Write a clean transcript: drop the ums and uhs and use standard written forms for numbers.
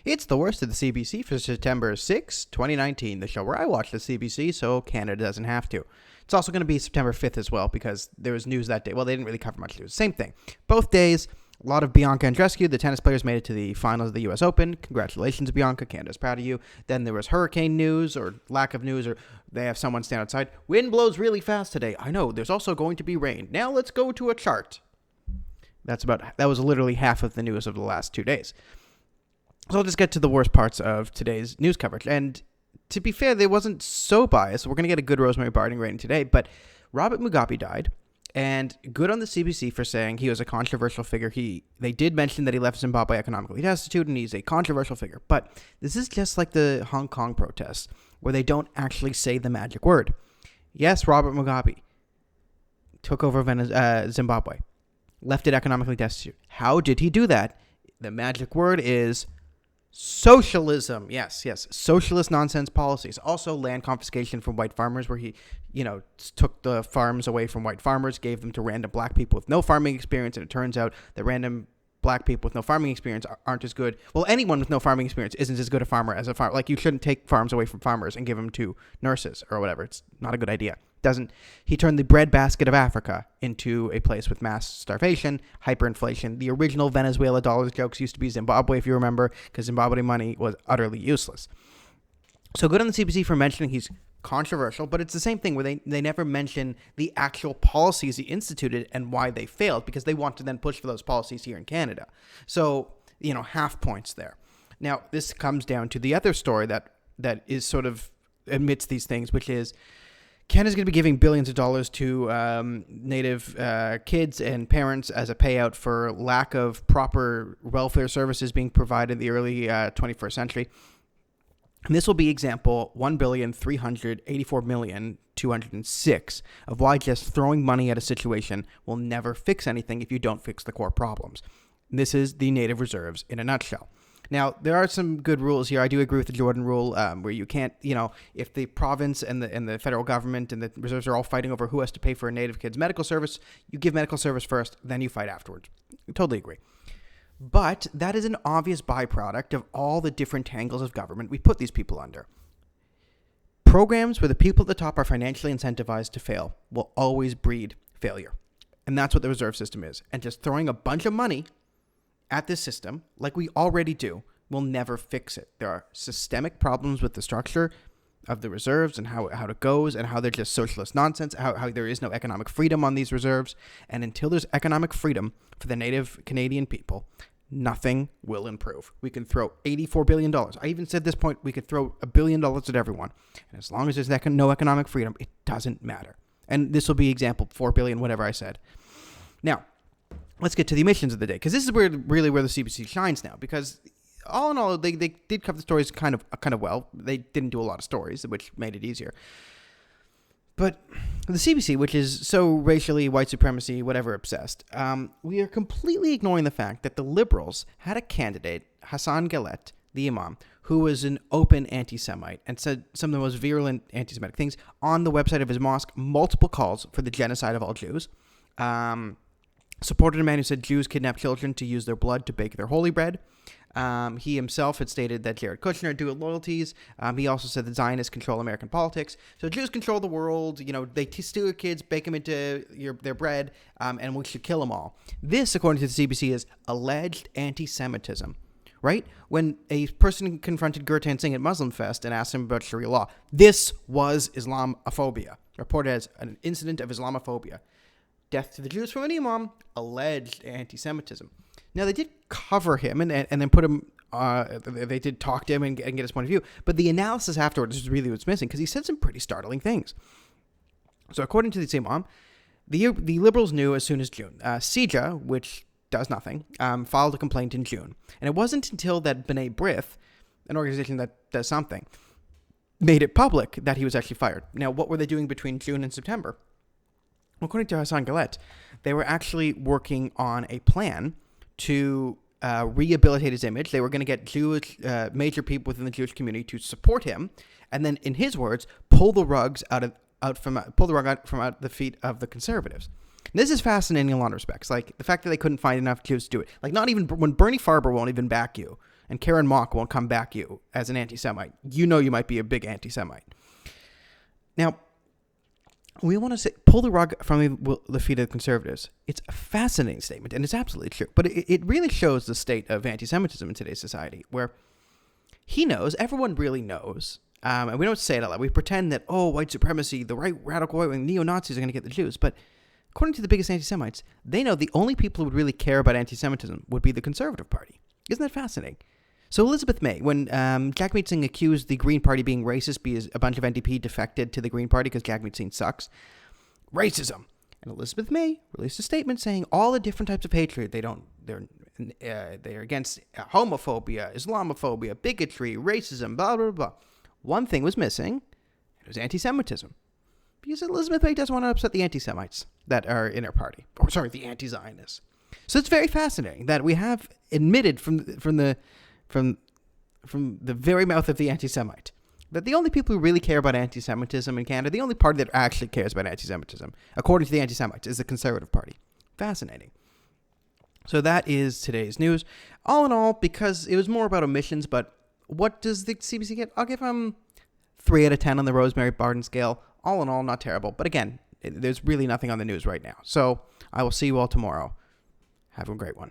It's the worst of the CBC for September 6, 2019, the show where I watch the CBC so Canada doesn't have to. It's also going to be September 5th as well because there was news that day. Well, they didn't really cover much news. Same thing. Both days, a lot of Bianca Andreescu. The tennis players made it to the finals of the U.S. Open. Congratulations, Bianca. Canada's proud of you. Then there was hurricane news or lack of news, or they have someone stand outside. Wind blows really fast today. I know. There's also going to be rain. Now let's go to a chart. That was literally half of the news of the last 2 days. So I'll just get to the worst parts of today's news coverage. And to be fair, they wasn't so biased. We're going to get a good Rosemary Barding rating today. But Robert Mugabe died. And good on the CBC for saying he was a controversial figure. They did mention that he left Zimbabwe economically destitute, and he's a controversial figure. But this is just like the Hong Kong protests, where they don't actually say the magic word. Yes, Robert Mugabe took over Zimbabwe, left it economically destitute. How did he do that? The magic word is socialism. Yes. Socialist nonsense policies. Also land confiscation from white farmers, where he, took the farms away from white farmers, gave them to random black people with no farming experience. And it turns out that random black people with no farming experience aren't as good. Well, anyone with no farming experience isn't as good a farmer as a farmer. Like, you shouldn't take farms away from farmers and give them to nurses or whatever. It's not a good idea. He turned the breadbasket of Africa into a place with mass starvation, hyperinflation. The original Venezuela dollars jokes used to be Zimbabwe, if you remember, because Zimbabwe money was utterly useless. So good on the CBC for mentioning he's controversial, but it's the same thing where they never mention the actual policies he instituted and why they failed, because they want to then push for those policies here in Canada. So, half points there. Now, this comes down to the other story that is sort of admits these things, which is Canada's going to be giving billions of dollars to Native kids and parents as a payout for lack of proper welfare services being provided in the early 21st century. And this will be example 1,384,206 of why just throwing money at a situation will never fix anything if you don't fix the core problems. This is the Native Reserves in a nutshell. Now, there are some good rules here. I do agree with the Jordan rule, where you can't, if the province and the federal government and the reserves are all fighting over who has to pay for a Native kid's medical service, you give medical service first, then you fight afterwards. I totally agree. But that is an obvious byproduct of all the different tangles of government we put these people under. Programs where the people at the top are financially incentivized to fail will always breed failure. And that's what the reserve system is. And just throwing a bunch of money at this system, like we already do, will never fix it. There are systemic problems with the structure of the reserves and how it goes, and how they're just socialist nonsense, how there is no economic freedom on these reserves. And until there's economic freedom for the Native Canadian people, nothing will improve. We can throw $84 billion. I even said at this point, we could throw $1 billion at everyone. And as long as there's no economic freedom, it doesn't matter. And this will be example 4 billion, whatever I said. Now, let's get to the omissions of the day, because this is where the CBC shines now. Because all in all, they did cover the stories kind of well. They didn't do a lot of stories, which made it easier. But the CBC, which is so racially, white supremacy, whatever obsessed, we are completely ignoring the fact that the Liberals had a candidate, Hassan Gallet, the imam, who was an open anti-Semite and said some of the most virulent anti-Semitic things on the website of his mosque, multiple calls for the genocide of all Jews. Supported a man who said Jews kidnap children to use their blood to bake their holy bread. He himself had stated that Jared Kushner had dual loyalties. He also said that Zionists control American politics. So Jews control the world. They steal your kids, bake them into their bread, and we should kill them all. This, according to the CBC, is alleged anti-Semitism, right? When a person confronted Gurtan Singh at Muslim Fest and asked him about Sharia law, this was Islamophobia, reported as an incident of Islamophobia. Death to the Jews from an imam, alleged anti-Semitism. Now, they did cover him and then put him, they did talk to him and get his point of view. But the analysis afterwards is really what's missing, because he said some pretty startling things. So according to the imam, the Liberals knew as soon as June. CIJA, which does nothing, filed a complaint in June. And it wasn't until that B'nai B'rith, an organization that does something, made it public that he was actually fired. Now, what were they doing between June and September? Well, according to Hassan Gallet, they were actually working on a plan to rehabilitate his image. They were going to get Jewish major people within the Jewish community to support him, and then, in his words, pull the rug out from the feet of the conservatives. And this is fascinating in a lot of respects. Like the fact that they couldn't find enough Jews to do it. Like, not even when Bernie Farber won't even back you and Karen Mock won't come back you as an anti-Semite, you know you might be a big anti-Semite. Now, we want to pull the rug from the feet of the conservatives. It's a fascinating statement, and it's absolutely true. But it really shows the state of anti-Semitism in today's society, where he knows, everyone really knows, and we don't say it a lot. We pretend that, white supremacy, the radical right-wing neo-Nazis are going to get the Jews. But according to the biggest anti-Semites, they know the only people who would really care about anti-Semitism would be the Conservative Party. Isn't that fascinating? So Elizabeth May, when Jagmeet Singh accused the Green Party being racist because a bunch of NDP defected to the Green Party because Jagmeet Singh sucks, racism. And Elizabeth May released a statement saying all the different types of hatred, they're against homophobia, Islamophobia, bigotry, racism, blah, blah, blah. One thing was missing. It was anti-Semitism. Because Elizabeth May doesn't want to upset the anti-Semites that are in her party. The anti-Zionists. So it's very fascinating that we have admitted from the very mouth of the anti-Semite that the only people who really care about anti-Semitism in Canada, the only party that actually cares about anti-Semitism, according to the anti-Semites, is the Conservative Party. Fascinating. So that is today's news. All in all, because it was more about omissions, but what does the CBC get? I'll give them 3 out of 10 on the Rosemary Barden scale. All in all, not terrible. But again, there's really nothing on the news right now. So I will see you all tomorrow. Have a great one.